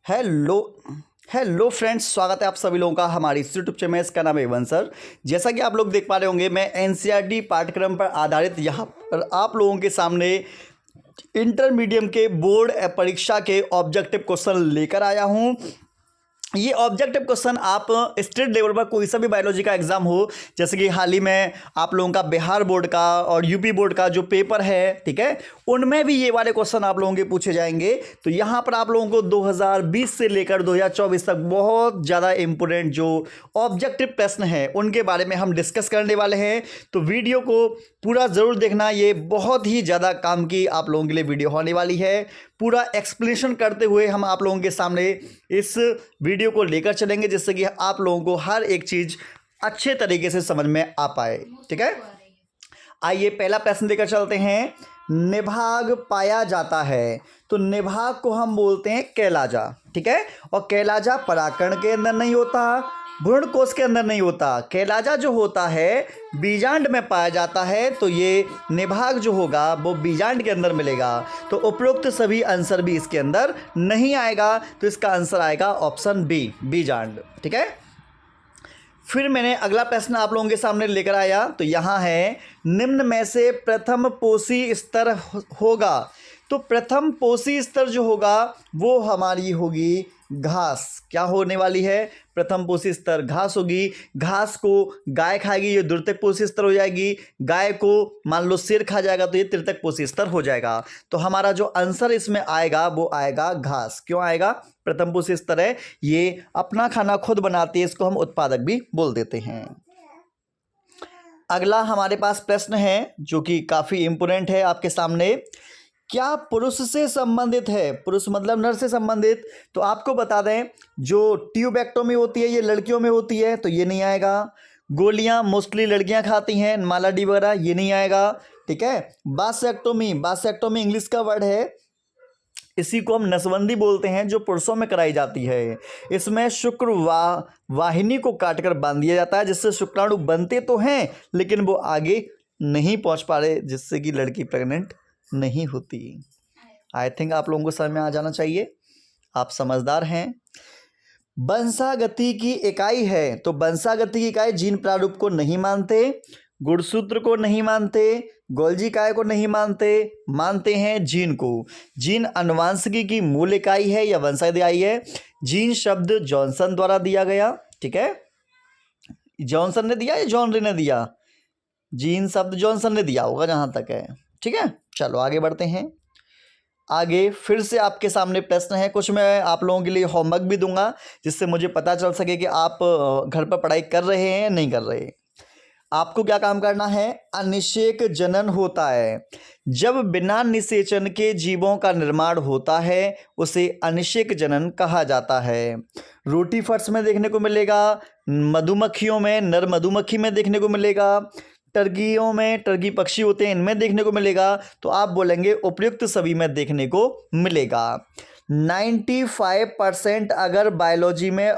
Hello hello friends, स्वागत है आप सभी लोगों का हमारी इस यूट्यूब चैनल में। इसका नाम है एवन सर। जैसा कि आप लोग देख पा रहे होंगे, मैं एनसीईआरटी पाठ्यक्रम पर आधारित यहाँ पर आप लोगों के सामने इंटरमीडिएट के बोर्ड परीक्षा के ऑब्जेक्टिव क्वेश्चन लेकर आया हूँ। ये ऑब्जेक्टिव क्वेश्चन आप स्टेट लेवल पर कोई सा भी बायोलॉजी का एग्जाम हो, जैसे कि हाल ही में आप लोगों का बिहार बोर्ड का और यूपी बोर्ड का जो पेपर है, ठीक है, उनमें भी ये वाले क्वेश्चन आप लोगों के पूछे जाएंगे। तो यहाँ पर आप लोगों को 2020 से लेकर 2024 तक बहुत ज़्यादा इंपोर्टेंट जो ऑब्जेक्टिव प्रश्न हैं उनके बारे में हम डिस्कस करने वाले हैं। तो वीडियो को पूरा ज़रूर देखना, ये बहुत ही ज़्यादा काम की आप लोगों के लिए वीडियो होने वाली है। पूरा एक्सप्लेनेशन करते हुए हम आप लोगों के सामने इस वीडियो को लेकर चलेंगे, जिससे कि आप लोगों को हर एक चीज़ अच्छे तरीके से समझ में आ पाए। ठीक है, आइए पहला प्रश्न लेकर चलते हैं। निभाग पाया जाता है, तो निभाग को हम बोलते हैं कैलाजा। ठीक है, और कैलाजा परागकण के अंदर नहीं होता, भ्रूणकोश के अंदर नहीं होता। कैलाजा जो होता है बीजांड में पाया जाता है, तो ये निभाग जो होगा वो बीजांड के अंदर मिलेगा। तो उपरोक्त सभी आंसर भी इसके अंदर नहीं आएगा, तो इसका आंसर आएगा ऑप्शन बी, बीजांड। ठीक है, फिर मैंने अगला प्रश्न आप लोगों के सामने लेकर आया। तो यहाँ है, निम्न में से प्रथम पोषी स्तर होगा। तो प्रथम पोषी स्तर जो होगा वो हमारी होगी घास। क्या होने वाली है? प्रथम पोषी स्तर घास होगी। घास को गाय खाएगी, ये द्वितीयक पोषी स्तर हो जाएगी। गाय को मान लो शेर खा जाएगा, तो ये तृतीयक पोषी स्तर हो जाएगा। तो हमारा जो आंसर इसमें आएगा वो आएगा घास। क्यों आएगा? प्रथम पोषी स्तर है, ये अपना खाना खुद बनाती है, इसको हम उत्पादक भी बोल देते हैं। अगला हमारे पास प्रश्न है जो कि काफ़ी इंपोर्टेंट है आपके सामने। क्या पुरुष से संबंधित है? पुरुष मतलब नर से संबंधित। तो आपको बता दें, जो ट्यूबेक्टोमी होती है ये लड़कियों में होती है, तो ये नहीं आएगा। गोलियां मोस्टली लड़कियां खाती हैं, माला डी वगैरह, ये नहीं आएगा। ठीक है, बासेक्टोमी, बासेक्टोमी इंग्लिश का वर्ड है, इसी को हम नसबंदी बोलते हैं, जो पुरुषों में कराई जाती है। इसमें शुक्र वाहिनी को काटकर बांध दिया जाता है, जिससे शुक्राणु बनते तो हैं लेकिन वो आगे नहीं पहुंच पा रहे, जिससे कि लड़की प्रेग्नेंट नहीं होती। आई थिंक आप लोगों को समझ में आ जाना चाहिए, आप समझदार हैं। वंशागति की इकाई है, तो वंशागति की इकाई जीन प्रारूप को नहीं मानते, गुणसूत्र को नहीं मानते, गोल्जी काय को नहीं मानते, मानते हैं जीन को। जीन अनुवांशिकी की मूल इकाई है या वंशागति इकाई है। जीन शब्द जॉनसन द्वारा दिया गया। ठीक है, जॉनसन ने दिया या जॉन रे ने दिया? जीन शब्द जॉनसन ने दिया होगा जहां तक है। ठीक है, चलो आगे बढ़ते हैं। आगे फिर से आपके सामने प्रश्न है, कुछ मैं आप लोगों के लिए होमवर्क भी दूंगा, जिससे मुझे पता चल सके कि आप घर पर पढ़ाई कर रहे हैं या नहीं कर रहे। आपको क्या काम करना है? अनिषेक जनन होता है। जब बिना निषेचन के जीवों का निर्माण होता है उसे अनिषेक जनन कहा जाता है। रोटी फर्श में देखने को मिलेगा, मधुमक्खियों में, नर मधुमक्खी में देखने को मिलेगा, टर्गियों में, टर्गी पक्षी होते हैं इनमें देखने को मिलेगा। तो आप बोलेंगे उपयुक्त सभी में देखने को मिलेगा। 95% अगर बायोलॉजी में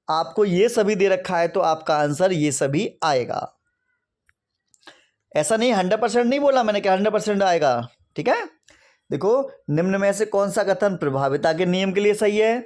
आपको ये सभी दे रखा है तो आपका आंसर ये सभी आएगा। ऐसा नहीं 100% नहीं बोला मैंने कि 100% आएगा। ठीक है, देखो, निम्न में से कौन सा कथन प्रभाविता के नियम के लिए सही है?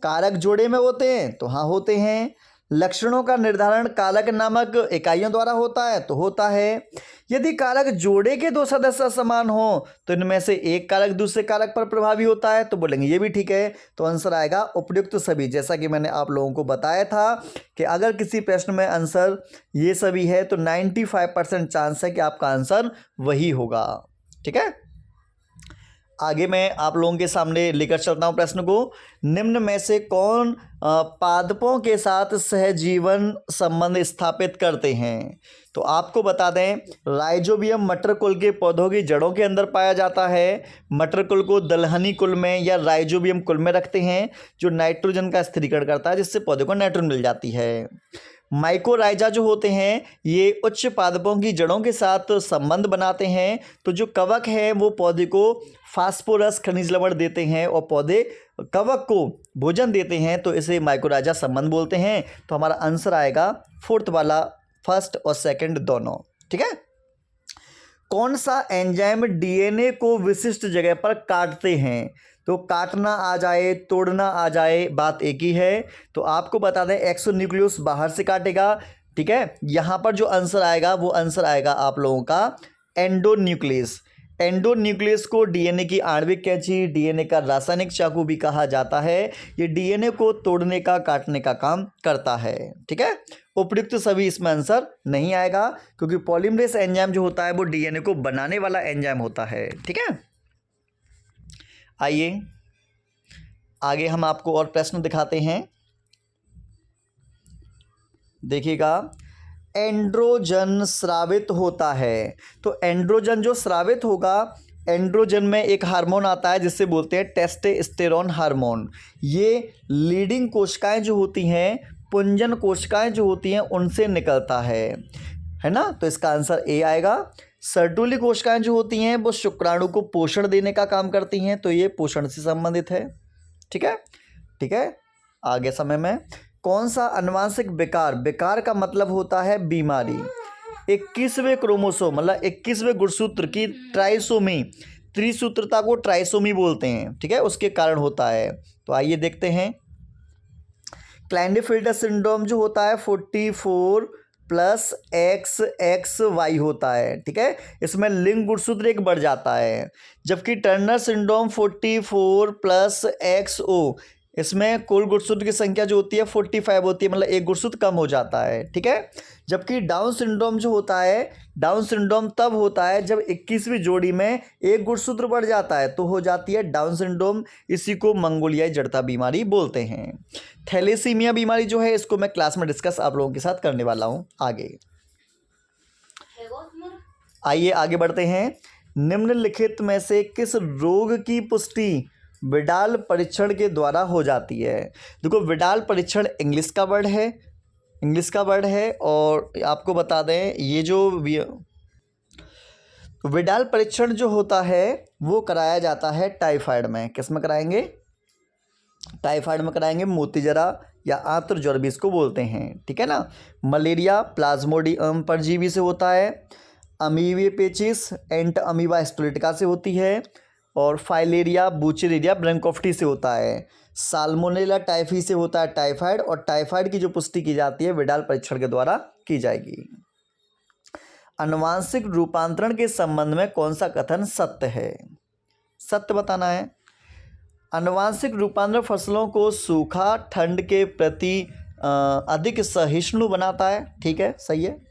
कारक जोड़े में होते हैं, तो हाँ होते हैं। लक्षणों का निर्धारण कारक नामक इकाइयों द्वारा होता है, तो होता है। यदि कारक जोड़े के दो सदस्य समान हो तो इनमें से एक कारक दूसरे कारक पर प्रभावी होता है, तो बोलेंगे ये भी ठीक है। तो आंसर आएगा उपयुक्त सभी। जैसा कि मैंने आप लोगों को बताया था कि अगर किसी प्रश्न में आंसर ये सभी है तो 95% चांस है कि आपका आंसर वही होगा। ठीक है, आगे मैं आप लोगों के सामने लेकर चलता हूं प्रश्न को। निम्न में से कौन पादपों के साथ सहजीवन संबंध स्थापित करते हैं? तो आपको बता दें, राइजोबियम मटर कुल के पौधों की जड़ों के अंदर पाया जाता है। मटर कुल को दलहनी कुल में या राइजोबियम कुल में रखते हैं, जो नाइट्रोजन का स्थिरीकरण करता है, जिससे पौधे को नाइट्रोजन मिल जाती है। माइकोराइजा जो होते हैं ये उच्च पादपों की जड़ों के साथ संबंध बनाते हैं। तो जो कवक है वो पौधे को फास्फोरस खनिज लवण देते हैं और पौधे कवक को भोजन देते हैं, तो इसे माइकोराइजा संबंध बोलते हैं। तो हमारा आंसर आएगा फोर्थ वाला, फर्स्ट और सेकंड दोनों। ठीक है, कौन सा एंजाइम डीएनए को विशिष्ट जगह पर काटते हैं? तो काटना आ जाए, तोड़ना आ जाए, बात एक ही है। तो आपको बता दें एक्सोन्यूक्लियस बाहर से काटेगा, ठीक है। यहाँ पर जो आंसर आएगा वो आंसर आएगा आप लोगों का एंडोन्यूक्लियस। एंडोन्यूक्लियस को डीएनए की आणविक कैंची, डीएनए का रासायनिक चाकू भी कहा जाता है। ये डीएनए को तोड़ने का, काटने का काम करता है, ठीक है। उपयुक्त सभी इसमें आंसर नहीं आएगा, क्योंकि पॉलीमरेज एंजाइम जो होता है वो डीएनए को बनाने वाला एंजाइम होता है, ठीक है। आइए आगे हम आपको और प्रश्न दिखाते हैं। देखिएगा, एंड्रोजन स्रावित होता है। तो एंड्रोजन जो स्रावित होगा, एंड्रोजन में एक हार्मोन आता है जिससे बोलते हैं टेस्टोस्टेरोन हार्मोन। ये लीडिंग कोशिकाएं जो होती हैं, पुंजन कोशिकाएं जो होती हैं, उनसे निकलता है ना। तो इसका आंसर ए आएगा। सर्टुली कोशिकाएं जो होती हैं वो शुक्राणु को पोषण देने का काम करती हैं, तो ये पोषण से संबंधित है, ठीक है, ठीक है। आगे समय में कौन सा आनुवांशिक विकार, विकार का मतलब होता है बीमारी, 21वें क्रोमोसोम मतलब 21वें गुणसूत्र की ट्राइसोमी, त्रिसूत्रता को ट्राइसोमी बोलते हैं, ठीक है, उसके कारण होता है। तो आइए देखते हैं। क्लाइनेफेल्टर सिंड्रोम जो होता है 44+XXY होता है, ठीक है। इसमें लिंग गुणसूत्र एक बढ़ जाता है। जबकि टर्नर सिंड्रोम 44+XO, इसमें कुल गुणसूत्र की संख्या जो होती है 45 होती है, मतलब एक गुणसूत्र कम हो जाता है, ठीक है। जबकि डाउन सिंड्रोम जो होता है, डाउन सिंड्रोम तब होता है जब 21वीं जोड़ी में एक गुणसूत्र बढ़ जाता है, तो हो जाती है डाउन सिंड्रोम। इसी को मंगोलियाई जड़ता बीमारी बोलते हैं। थैलेसीमिया बीमारी जो है, इसको मैं क्लास में डिस्कस आप लोगों के साथ करने वाला हूँ आगे। आइए आगे बढ़ते हैं। निम्नलिखित में से किस रोग की पुष्टि विडाल परीक्षण के द्वारा हो जाती है? देखो, विडाल परीक्षण इंग्लिश का वर्ड है, और आपको बता दें ये जो विडाल परीक्षण जो होता है वो कराया जाता है टाइफाइड में। किस में कराएंगे? टाइफाइड में कराएंगे, मोतीजरा या आंत्र ज्वर भी इसको बोलते हैं, ठीक है ना। मलेरिया प्लाज्मोडियम परजीवी से होता है। अमीबे पेचिस एंट अमीबा हिस्टोलिटिका से होती है। और फाइलेरिया बुचेरिया ब्रोंकोप्टी से होता है। साल्मोनेला टाइफी से होता है टाइफाइड, और टाइफाइड की जो पुष्टि की जाती है विडाल परीक्षण के द्वारा की जाएगी। आनुवांशिक रूपांतरण के संबंध में कौन सा कथन सत्य है? सत्य बताना है। आनुवांशिक रूपांतरण फसलों को सूखा, ठंड के प्रति अधिक सहिष्णु बनाता है, ठीक है, सही है।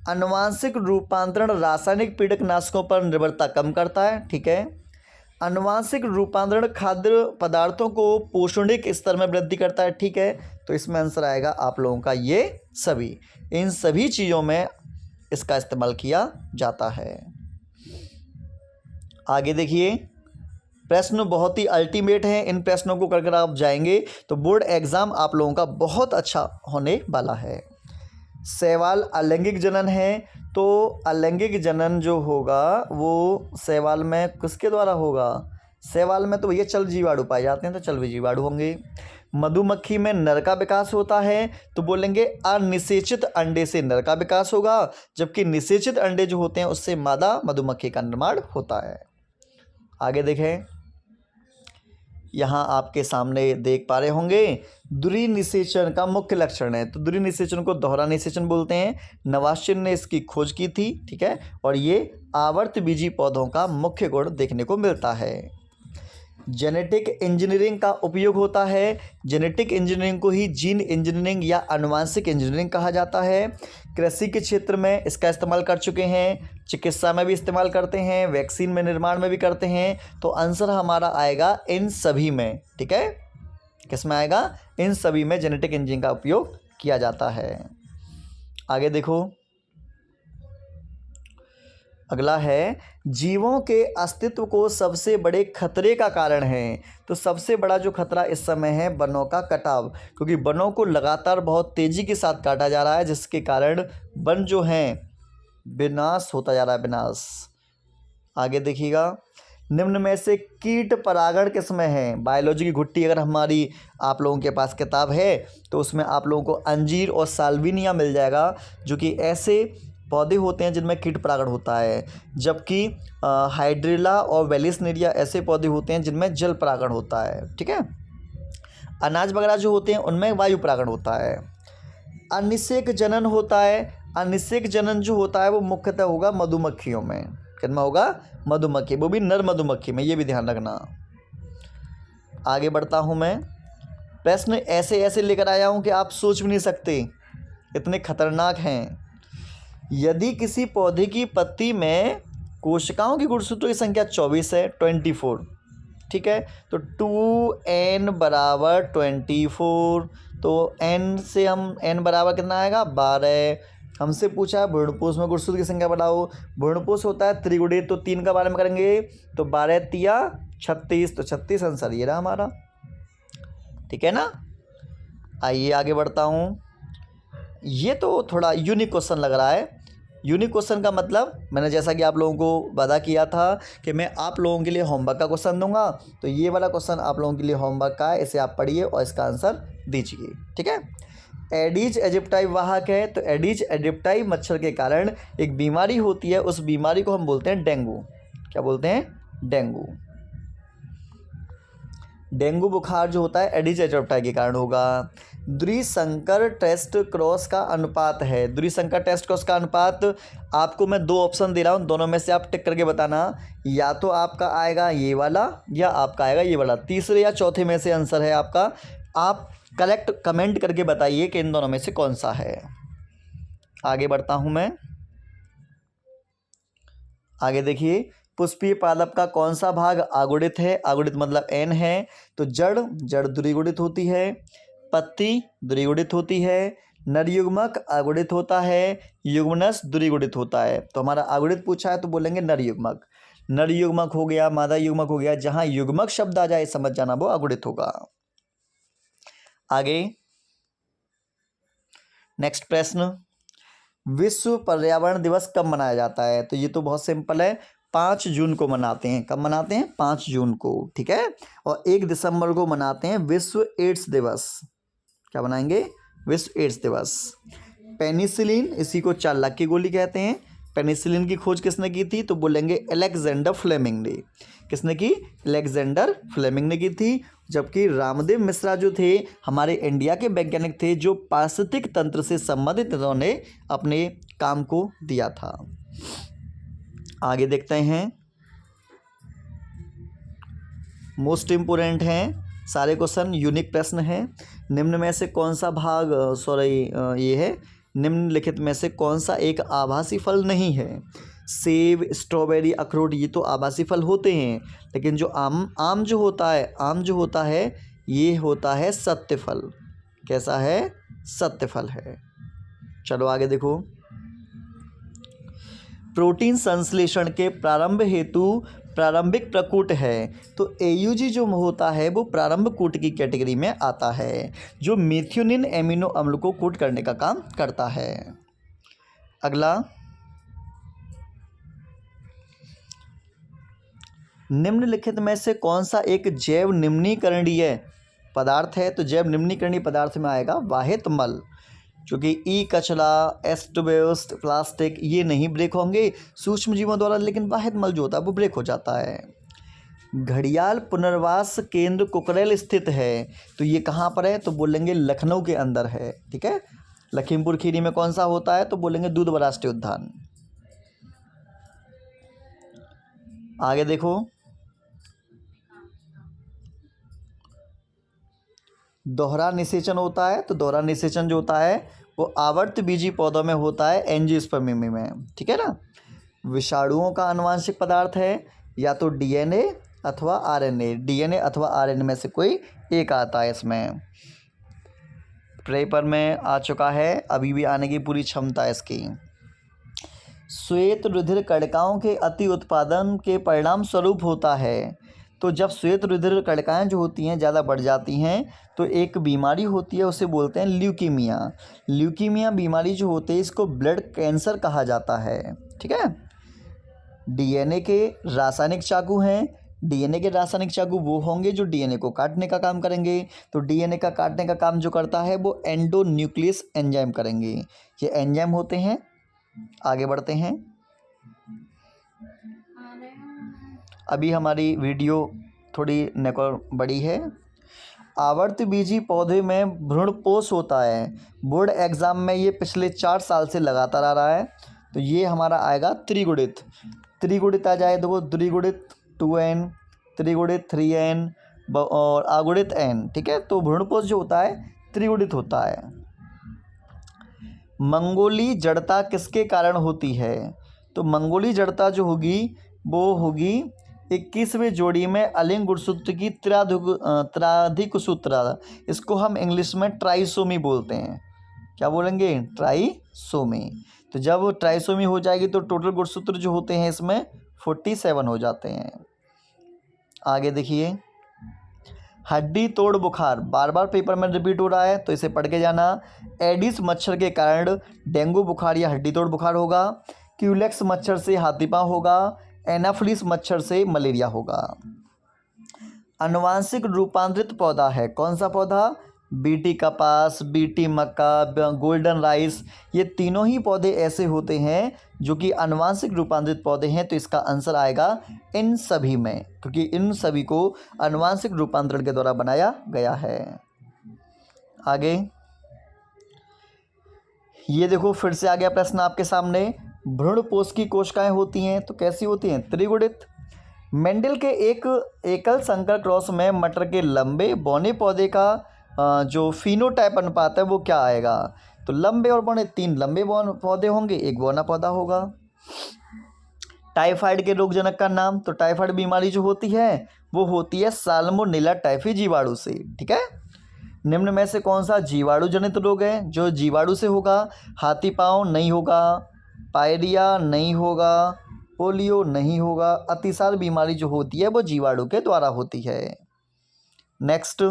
आनुवांशिक रूपांतरण रासायनिक पीड़कनाशकों पर निर्भरता कम करता है, ठीक है। आनुवांशिक रूपांतरण खाद्य पदार्थों को पोषणिक स्तर में वृद्धि करता है, ठीक है। तो इसमें आंसर आएगा आप लोगों का ये सभी। इन सभी चीज़ों में इसका इस्तेमाल किया जाता है। आगे देखिए, प्रश्न बहुत ही अल्टीमेट हैं। इन प्रश्नों को कर आप जाएंगे तो बोर्ड एग्ज़ाम आप लोगों का बहुत अच्छा होने वाला है। सवाल अलैंगिक जनन है, तो अलैंगिक जनन जो होगा वो सवाल में किसके द्वारा होगा? सवाल में तो भैया चल जीवाणु पाए जाते हैं, तो चल जीवाणु होंगे। मधुमक्खी में नर का विकास होता है, तो बोलेंगे अनिषेचित अंडे से नर का विकास होगा, जबकि निषेचित अंडे जो होते हैं उससे मादा मधुमक्खी का निर्माण होता है। आगे देखें, यहाँ आपके सामने देख पा रहे होंगे द्वितीय निषेचन का मुख्य लक्षण है। तो द्वितीय निषेचन को दोहरा निषेचन बोलते हैं। नवाश्चन ने इसकी खोज की थी, ठीक है। और ये आवर्तबीजी पौधों का मुख्य गुण देखने को मिलता है। जेनेटिक इंजीनियरिंग का उपयोग होता है। जेनेटिक इंजीनियरिंग को ही जीन इंजीनियरिंग या आनुवांशिक इंजीनियरिंग कहा जाता है। कृषि के क्षेत्र में इसका इस्तेमाल कर चुके हैं, चिकित्सा में भी इस्तेमाल करते हैं, वैक्सीन में निर्माण में भी करते हैं। तो आंसर हमारा आएगा इन सभी में, ठीक है। किस में आएगा? इन सभी में जेनेटिक इंजीनियरिंग का उपयोग किया जाता है। आगे देखो, अगला है जीवों के अस्तित्व को सबसे बड़े खतरे का कारण है। तो सबसे बड़ा जो खतरा इस समय है वनों का कटाव, क्योंकि वनों को लगातार बहुत तेज़ी के साथ काटा जा रहा है, जिसके कारण वन जो हैं विनाश होता जा रहा है, विनाश। आगे देखिएगा, निम्न में से कीट परागण किसमें है? बायोलॉजी की घुट्टी अगर हमारी आप लोगों के पास किताब है तो उसमें आप लोगों को अंजीर और साल्विनिया मिल जाएगा, जो कि ऐसे पौधे होते हैं जिनमें कीट परागण होता है, जबकि हाइड्रिला और वेलिसनेरिया ऐसे पौधे होते हैं जिनमें जल परागण होता है। ठीक है। अनाज वगैरह जो होते हैं उनमें वायु परागण होता है। अनिषेक जनन होता है। अनिषेक जनन जो होता है वो मुख्यतः होगा मधुमक्खियों में। कितना होगा? मधुमक्खी, वो भी नर मधुमक्खी में, ये भी ध्यान रखना। आगे बढ़ता हूँ मैं। प्रश्न ऐसे ऐसे लेकर आया हूँ कि आप सोच भी नहीं सकते, इतने खतरनाक हैं। यदि किसी पौधे की पत्ती में कोशिकाओं की गुणसूत्रों की संख्या 24 है, 24, ठीक है, तो 2n बराबर 24, तो n से हम n बराबर कितना आएगा? 12। हमसे पूछा है भ्रूणपोष में गुणसूत्र की संख्या बताओ। भ्रूणपोष होता है त्रिगुणित, तो 3 का बारे में करेंगे, तो 12 तिया 36, तो 36 आंसर ये रहा हमारा। ठीक है ना। आइए आगे बढ़ता हूँ। ये तो थोड़ा यूनिक क्वेश्चन लग रहा है। यूनिक क्वेश्चन का मतलब मैंने जैसा कि आप लोगों को वादा किया था कि मैं आप लोगों के लिए होमवर्क का क्वेश्चन दूंगा, तो ये वाला क्वेश्चन आप लोगों के लिए होमवर्क का है। इसे आप पढ़िए और इसका आंसर दीजिए। ठीक है। एडिज एजिप्टाई वाहक है, तो एडिज एजिप्टाई मच्छर के कारण एक बीमारी होती है, उस बीमारी को हम बोलते हैं डेंगू। क्या बोलते हैं? डेंगू। डेंगू बुखार जो होता है एडिज एजिप्टाई के कारण होगा। द्विसंकर टेस्ट क्रॉस का अनुपात है। द्विसंकर टेस्ट क्रॉस का अनुपात आपको मैं 2 ऑप्शन दे रहा हूँ, दोनों में से आप टिक करके बताना। या तो आपका आएगा ये वाला या आपका आएगा ये वाला, तीसरे या चौथे में से आंसर है आपका। आप करेक्ट कमेंट करके बताइए कि इन दोनों में से कौन सा है। आगे बढ़ता हूँ मैं। आगे देखिए, पुष्पीय पादप का कौन सा भाग आगुणित है? आगुणित मतलब एन है, तो जड़ द्विगुणित होती है, पत्ती द्विगुणित होती है, नरयुग्मक अगुणित होता है, युग्मनस द्विगुणित होता है। तो हमारा अगुणित पूछा है तो बोलेंगे नरयुग्मक। नरयुग्मक हो गया, मादा युग्मक हो गया, जहां युग्मक शब्द आ जाए समझ जाना वो अगुणित होगा। आगे नेक्स्ट प्रश्न, विश्व पर्यावरण दिवस कब मनाया जाता है? तो ये तो बहुत सिंपल है, 5 जून को मनाते हैं। कब मनाते हैं? 5 जून को। ठीक है। और 1 दिसंबर को मनाते हैं विश्व एड्स दिवस। क्या बनाएंगे? विश्व एड्स दिवस। पेनिसिलिन, इसी को 4 लाख की गोली कहते हैं। पेनिसिलिन की खोज किसने की थी? तो बोलेंगे अलेक्जेंडर फ्लेमिंग ने। किसने की? अलेक्जेंडर फ्लेमिंग ने की थी। जबकि रामदेव मिश्रा जो थे हमारे इंडिया के वैज्ञानिक थे जो पारिस्थितिक तंत्र से संबंधित इन्होंने अपने काम को दिया था। आगे देखते हैं। मोस्ट इम्पोर्टेंट हैं सारे क्वेश्चन, यूनिक प्रश्न हैं। निम्न में से कौन सा भाग ये है, निम्नलिखित में से कौन सा एक आभासी फल नहीं है? सेब, स्ट्रॉबेरी, अखरोट ये तो आभासी फल होते हैं, लेकिन जो आम जो होता है ये होता है सत्य फल। कैसा है? सत्य फल है। चलो आगे देखो। प्रोटीन संश्लेषण के प्रारंभ हेतु प्रारंभिक प्रकूट है, तो AUG जो होता है वो प्रारंभ कूट की कैटेगरी में आता है, जो मेथियोनिन एमिनो अम्ल को कूट करने का काम करता है। अगला, निम्नलिखित में से कौन सा एक जैव निम्नीकरणीय पदार्थ है? तो जैव निम्नीकरणीय पदार्थ में आएगा वाहित मल, क्योंकि कचरा, एस्टोबेस्ट, प्लास्टिक ये नहीं ब्रेक होंगे सूक्ष्म जीवों द्वारा, लेकिन वाहित मल जो होता है वो ब्रेक हो जाता है। घड़ियाल पुनर्वास केंद्र कुकरेल स्थित है, तो ये कहाँ पर है? तो बोलेंगे लखनऊ के अंदर है। ठीक है। लखीमपुर खीरी में कौन सा होता है? तो बोलेंगे दूध राष्ट्रीय उद्यान। आगे देखो, दोहरा निषेचन होता है, तो दोहरा निषेचन जो होता है वो आवर्त बीजी पौधों में होता है, एंजियोस्पर्मी में। ठीक है ना। विषाणुओं का आनुवांशिक पदार्थ है, या तो DNA अथवा RNA। DNA अथवा RNA में से कोई एक आता है इसमें। पेपर में आ चुका है, अभी भी आने की पूरी क्षमता है इसकी। श्वेत रुधिर कणिकाओं के अति उत्पादन के परिणाम स्वरूप होता है, तो जब श्वेत रुधिर कणिकाएँ जो होती हैं ज़्यादा बढ़ जाती हैं तो एक बीमारी होती है, उसे बोलते हैं ल्यूकीमिया। ल्यूकीमिया बीमारी जो होती है इसको ब्लड कैंसर कहा जाता है। ठीक है। DNA के रासायनिक चाकू हैं। DNA के रासायनिक चाकू वो होंगे जो DNA को काटने का काम करेंगे, तो DNA का काटने का काम जो करता है वो एंडोन्यूक्लियस एंजाइम करेंगे। ये एंजाइम होते हैं आगे बढ़ते हैं। अभी हमारी वीडियो थोड़ी बड़ी है। आवर्तबीजी पौधे में भ्रूणपोष होता है। बोर्ड एग्ज़ाम में ये पिछले 4 साल से लगातार आ रहा है। तो ये हमारा आएगा त्रिगुणित। त्रिगुणित आ जाए, देखो द्विगुणित 2n, त्रिगुणित 3n और अगुणित n। ठीक है, तो भ्रूणपोष जो होता है त्रिगुणित होता है। मंगोली जड़ता किसके कारण होती है? तो मंगोली जड़ता जो होगी वो होगी 21वें जोड़ी में अलिंग गुणसूत्र की त्राधिक सूत्र। इसको हम इंग्लिश में ट्राइसोमी बोलते हैं। क्या बोलेंगे? ट्राइसोमी। तो जब ट्राइसोमी हो जाएगी तो टोटल गुणसूत्र जो होते हैं इसमें 47 हो जाते हैं। आगे देखिए, हड्डी तोड़ बुखार बार बार पेपर में रिपीट हो रहा है, तो इसे पढ़ के जाना। एडिस मच्छर के कारण डेंगू बुखार या हड्डी तोड़ बुखार होगा। क्यूलेक्स मच्छर से हाथीपांव होगा। एनाफिलिस मच्छर से मलेरिया होगा। आनुवांशिक रूपांतरित पौधा है कौन सा पौधा? बीटी कपास, बीटी मक्का, गोल्डन राइस, ये तीनों ही पौधे ऐसे होते हैं जो कि आनुवांशिक रूपांतरित पौधे हैं। तो इसका आंसर आएगा इन सभी में, क्योंकि इन सभी को आनुवांशिक रूपांतरण के द्वारा बनाया गया है। आगे ये देखो, फिर से आ गया प्रश्न आपके सामने। भ्रूणपोष की कोशिकाएं होती हैं तो कैसी होती हैं? त्रिगुणित। मेंडल के एक एकल संकर क्रॉस में मटर के लंबे बौने पौधे का जो फिनोटाइप अनुपात है वो क्या आएगा? तो लंबे और बौने, 3 लंबे पौधे होंगे, 1 बौना पौधा होगा। टाइफाइड के रोगजनक का नाम? तो टाइफाइड बीमारी जो होती है वो होती है साल्मोनेला टाइफी जीवाणु से। ठीक है, निम्न में से कौन सा जीवाणु जनित रोग है जो जीवाणु से होगा? हाथीपांव नहीं होगा, पायरिया नहीं होगा, पोलियो नहीं होगा। अतिसार बीमारी जो होती है वो जीवाणु के द्वारा होती है। नेक्स्ट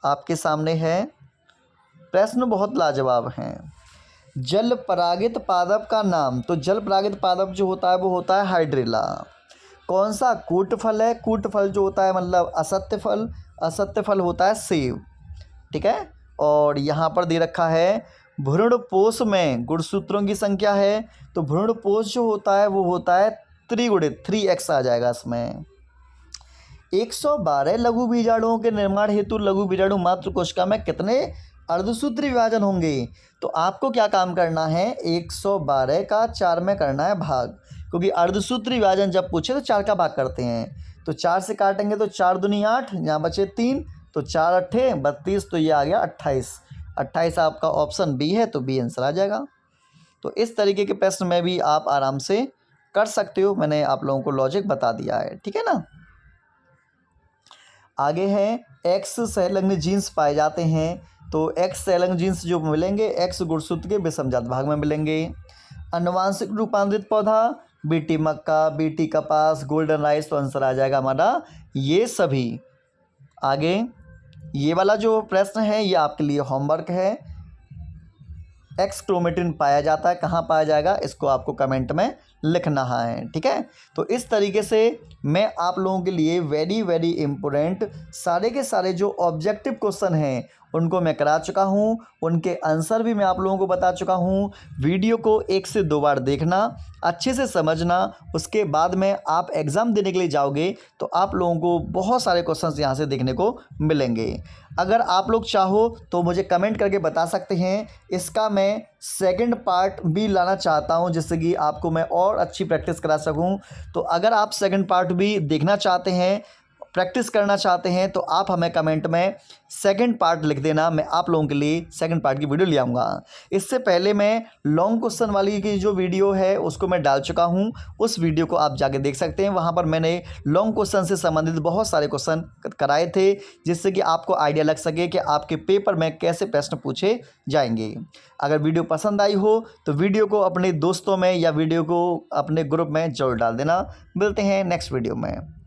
आपके सामने है प्रश्न, बहुत लाजवाब हैं। जल परागित पादप का नाम? तो जल परागित पादप जो होता है वो होता है हाइड्रिला। कौन सा कूट फल है? कूट फल जो होता है मतलब असत्य फल, असत्य फल होता है सेब। ठीक है, और यहाँ पर दे रखा है भ्रूणपोष में गुणसूत्रों की संख्या है। तो भ्रूणपोष जो होता है वो होता है त्रिगुणित, 3x आ जाएगा इसमें। 112 लघु बीजाणुओं के निर्माण हेतु लघु बीजाणु मात्र कोशिका में कितने अर्धसूत्री विभाजन होंगे? तो आपको क्या काम करना है? 112 का 4 में करना है भाग, क्योंकि अर्धसूत्री विभाजन जब पूछे तो 4 का भाग करते हैं। तो 4 से काटेंगे तो 4 दूनी 8, यहाँ बचे 3, तो 4 अट्ठे 32, तो ये आ गया 28। 28 आपका ऑप्शन बी है, तो बी आंसर आ जाएगा। तो इस तरीके के प्रश्न में भी आप आराम से कर सकते हो। मैंने आप लोगों को लॉजिक बता दिया है, ठीक है ना। आगे है एक्स संलग्न जीन्स पाए जाते हैं। तो एक्स संलग्न जीन्स जो मिलेंगे एक्स गुणसूत्र के विषमजात भाग में मिलेंगे। आनुवांशिक रूपांतरित पौधा बीटी मक्का, बीटी कपास, गोल्डन राइस, तो आंसर आ जाएगा हमारा ये सभी। आगे ये वाला जो प्रश्न है ये आपके लिए होमवर्क है। एक्स क्रोमेटिन पाया जाता है, कहाँ पाया जाएगा इसको आपको कमेंट में लिखना है, ठीक है। तो इस तरीके से मैं आप लोगों के लिए वेरी इम्पोर्टेंट सारे के सारे जो ऑब्जेक्टिव क्वेश्चन हैं उनको मैं करा चुका हूं, उनके आंसर भी मैं आप लोगों को बता चुका हूं। वीडियो को 1 से 2 बार देखना, अच्छे से समझना, उसके बाद में आप एग्ज़ाम देने के लिए जाओगे तो आप लोगों को बहुत सारे क्वेश्चंस यहाँ से देखने को मिलेंगे। अगर आप लोग चाहो तो मुझे कमेंट करके बता सकते हैं, इसका मैं सेकंड पार्ट भी लाना चाहता हूं जिससे कि आपको मैं और अच्छी प्रैक्टिस करा सकूं। तो अगर आप सेकंड पार्ट भी देखना चाहते हैं, प्रैक्टिस करना चाहते हैं, तो आप हमें कमेंट में सेकंड पार्ट लिख देना, मैं आप लोगों के लिए सेकंड पार्ट की वीडियो ले आऊँगा। इससे पहले मैं लॉन्ग क्वेश्चन वाली की जो वीडियो है उसको मैं डाल चुका हूं, उस वीडियो को आप जाके देख सकते हैं। वहां पर मैंने लॉन्ग क्वेश्चन से संबंधित बहुत सारे क्वेश्चन कराए थे जिससे कि आपको आइडिया लग सके कि आपके पेपर में कैसे प्रश्न पूछे जाएंगे। अगर वीडियो पसंद आई हो तो वीडियो को अपने दोस्तों में या वीडियो को अपने ग्रुप में जरूर डाल देना। मिलते हैं नेक्स्ट वीडियो में।